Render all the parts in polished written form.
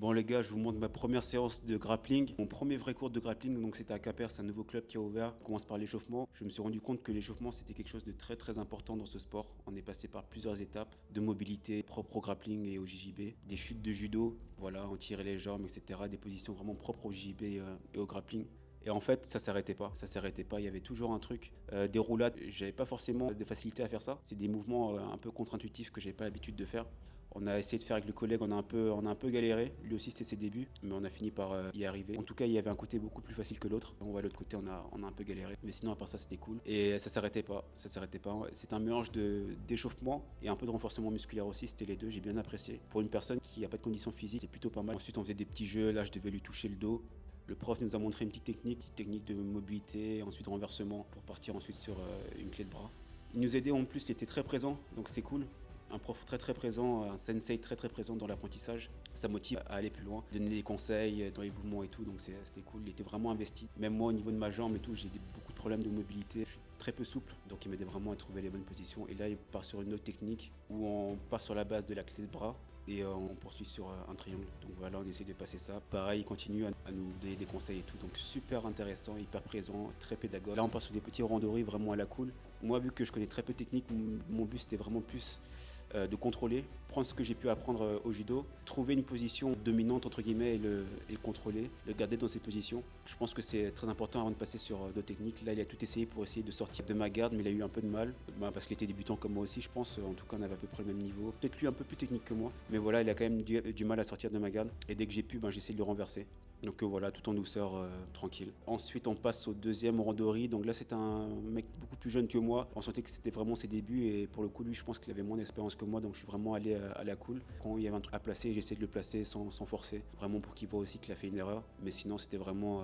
Bon les gars, je vous montre ma première séance de grappling. Mon premier vrai cours de grappling, donc c'était à Quimper, c'est un nouveau club qui a ouvert. On commence par l'échauffement. Je me suis rendu compte que l'échauffement c'était quelque chose de très important dans ce sport. On est passé par plusieurs étapes de mobilité propre au grappling et au JJB. Des chutes de judo, voilà, on tirait les jambes, etc. Des positions vraiment propres au JJB et au grappling. Et en fait, ça s'arrêtait pas. Ça s'arrêtait pas. Il y avait toujours un truc. Des roulades, j'avais pas forcément de facilité à faire ça. C'est des mouvements un peu contre-intuitifs que j'avais pas l'habitude de faire. On a essayé de faire avec le collègue, on a un peu galéré. Lui aussi, c'était ses débuts, mais on a fini par y arriver. En tout cas, il y avait un côté beaucoup plus facile que l'autre. On voit l'autre côté, on a un peu galéré. Mais sinon, à part ça, c'était cool. Et ça s'arrêtait pas. Ça s'arrêtait pas. C'est un mélange d'échauffement et un peu de renforcement musculaire aussi. C'était les deux. J'ai bien apprécié. Pour une personne qui n'a pas de condition physique, c'est plutôt pas mal. Ensuite, on faisait des petits jeux. Là, je devais lui toucher le dos. Le prof nous a montré une petite technique de mobilité, ensuite renversement pour partir ensuite sur une clé de bras. Il nous aidait en plus, il était très présent, donc c'est cool. Un prof très présent, un sensei très présent dans l'apprentissage. Ça motive à aller plus loin, donner des conseils dans les mouvements et tout, donc c'était cool. Il était vraiment investi. Même moi au niveau de ma jambe et tout, j'ai beaucoup de problèmes de mobilité. Je suis très peu souple, donc il m'aidait vraiment à trouver les bonnes positions. Et là, il part sur une autre technique où on part sur la base de la clé de bras et on poursuit sur un triangle. Donc voilà, on essaie de passer ça. Pareil, il continue à nous donner des conseils et tout. Donc super intéressant, hyper présent, très pédagogue. Là, on part sur des petits randonnées vraiment à la cool. Moi, vu que je connais très peu de technique, mon but c'était vraiment plus de contrôler, prendre ce que j'ai pu apprendre au judo, trouver une position dominante entre guillemets et le contrôler, le garder dans cette position. Je pense que c'est très important avant de passer sur d'autres techniques. Là, il a tout essayé pour essayer de sortir de ma garde, mais il a eu un peu de mal, parce qu'il était débutant comme moi aussi, je pense. En tout cas, on avait à peu près le même niveau. Peut-être lui un peu plus technique que moi, mais voilà, il a quand même du mal à sortir de ma garde. Et dès que j'ai pu, j'essaie de le renverser. Donc voilà, tout en douceur, tranquille. Ensuite, on passe au deuxième randori. Donc là, c'est un mec beaucoup plus jeune que moi. On sentait que c'était vraiment ses débuts et pour le coup, lui, je pense qu'il avait moins d'expérience que moi. Donc je suis vraiment allé à la cool. Quand il y avait un truc à placer, j'essaie de le placer sans forcer. Vraiment pour qu'il voit aussi qu'il a fait une erreur. Mais sinon, c'était vraiment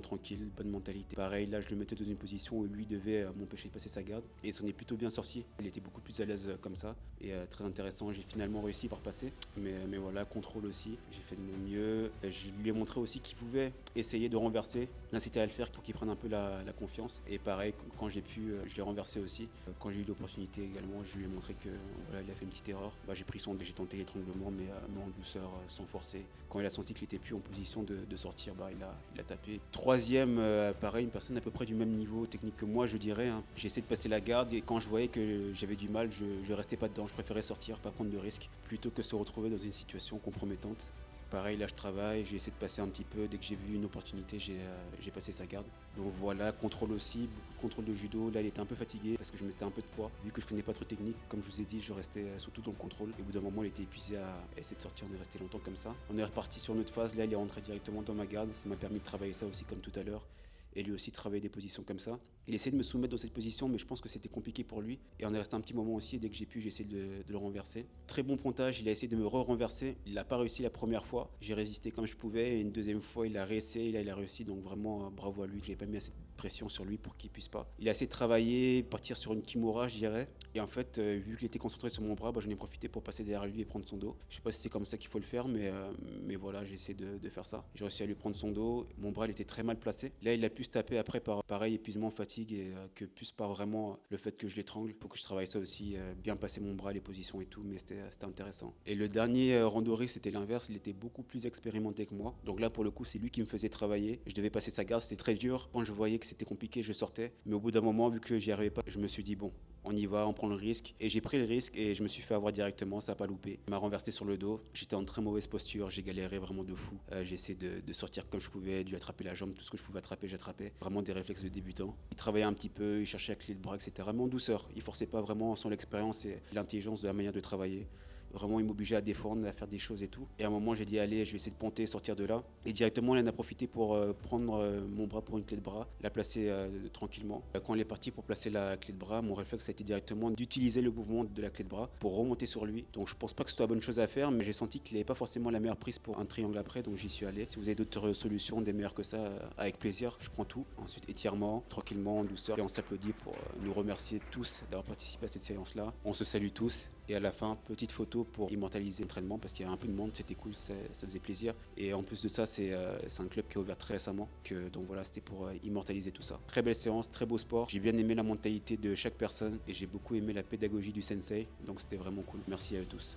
tranquille, bonne mentalité. Pareil, là, je le mettais dans une position où lui devait m'empêcher de passer sa garde. Et il s'en est plutôt bien sorti. Il était beaucoup plus à l'aise comme ça. Et très intéressant. J'ai finalement réussi par passer. Mais voilà, contrôle aussi. J'ai fait de mon mieux. Je lui ai montré aussi qu'il pouvait essayer de renverser, l'inciter à le faire pour qu'il prenne un peu la confiance. Et pareil, quand j'ai pu, je l'ai renversé aussi. Quand j'ai eu l'opportunité également, je lui ai montré que voilà, il a fait une petite erreur. J'ai pris son, j'ai tenté l'étranglement, mais en douceur, sans forcer. Quand il a senti qu'il n'était plus en position de sortir, il a tapé. Troisième, pareil, une personne à peu près du même niveau technique que moi, je dirais. Hein. J'ai essayé de passer la garde et quand je voyais que j'avais du mal, je restais pas dedans. Je préférais sortir, pas prendre de risques, plutôt que se retrouver dans une situation compromettante. Pareil, là je travaille, j'ai essayé de passer un petit peu. Dès que j'ai vu une opportunité, j'ai passé sa garde. Donc voilà, contrôle aussi, beaucoup de contrôle de judo. Là, il était un peu fatigué parce que je mettais un peu de poids. Vu que je connais pas trop technique, comme je vous ai dit, je restais surtout dans le contrôle. Et au bout d'un moment, il était épuisé à essayer de sortir. On est resté longtemps comme ça. On est reparti sur notre phase. Là, il est rentré directement dans ma garde. Ça m'a permis de travailler ça aussi comme tout à l'heure. Et lui aussi travailler des positions comme ça. Il essayait de me soumettre dans cette position, mais je pense que c'était compliqué pour lui. Et on est resté un petit moment aussi, et dès que j'ai pu, j'ai essayé de le renverser. Très bon pontage, il a essayé de me renverser. Il n'a pas réussi la première fois. J'ai résisté comme je pouvais, et une deuxième fois, il a réessayé, là, il a réussi. Donc vraiment, bravo à lui. Je n'ai pas mis assez de pression sur lui pour qu'il puisse pas. Il a essayé de travailler, partir sur une kimura, je dirais. Et en fait, vu qu'il était concentré sur mon bras, j'en ai profité pour passer derrière lui et prendre son dos. Je sais pas si c'est comme ça qu'il faut le faire, mais voilà, j'ai essayé de faire ça. J'ai réussi à lui prendre son dos. Mon bras, il était très mal placé. Là, il a pu se taper après par pareil, épuisement, fatigue et que plus par vraiment le fait que je l'étrangle. Faut que je travaille ça aussi, bien passer mon bras, les positions et tout, mais c'était intéressant. Et le dernier randori, c'était l'inverse. Il était beaucoup plus expérimenté que moi. Donc là, pour le coup, c'est lui qui me faisait travailler. Je devais passer sa garde, c'était très dur. Quand je voyais que c'était compliqué, je sortais. Mais au bout d'un moment, vu que j'y arrivais pas, je me suis dit, bon, on y va, on prend le risque. Et j'ai pris le risque et je me suis fait avoir directement, ça n'a pas loupé. Il m'a renversé sur le dos. J'étais en très mauvaise posture, j'ai galéré vraiment de fou. J'ai essayé de sortir comme je pouvais, dû attraper la jambe, tout ce que je pouvais attraper, j'attrapais. Vraiment des réflexes de débutant. Il travaillait un petit peu, il cherchait la clé de bras, etc. Mais en douceur. Il forçait pas vraiment son expérience et l'intelligence de la manière de travailler. Vraiment, il m'obligeait à défendre, à faire des choses et tout. Et à un moment, j'ai dit, allez, je vais essayer de ponter, sortir de là. Et directement, il en a profité pour prendre mon bras pour une clé de bras, la placer tranquillement. Quand il est parti pour placer la clé de bras, mon réflexe a été directement d'utiliser le mouvement de la clé de bras pour remonter sur lui. Donc je pense pas que ce soit la bonne chose à faire, mais j'ai senti qu'il n'avait pas forcément la meilleure prise pour un triangle après, donc j'y suis allé. Si vous avez d'autres solutions, des meilleures que ça, avec plaisir, je prends tout. Ensuite, étirement, tranquillement, en douceur, et on s'applaudit pour nous remercier tous d'avoir participé à cette séance-là. On se salue tous, et à la fin, petite photo pour immortaliser l'entraînement, parce qu'il y avait un peu de monde, c'était cool, ça faisait plaisir. Et en plus de ça, c'est un club qui a ouvert très récemment, donc voilà, c'était pour immortaliser tout ça. Très belle séance, très beau sport. J'ai bien aimé la mentalité de chaque personne, et j'ai beaucoup aimé la pédagogie du sensei, donc c'était vraiment cool. Merci à eux tous.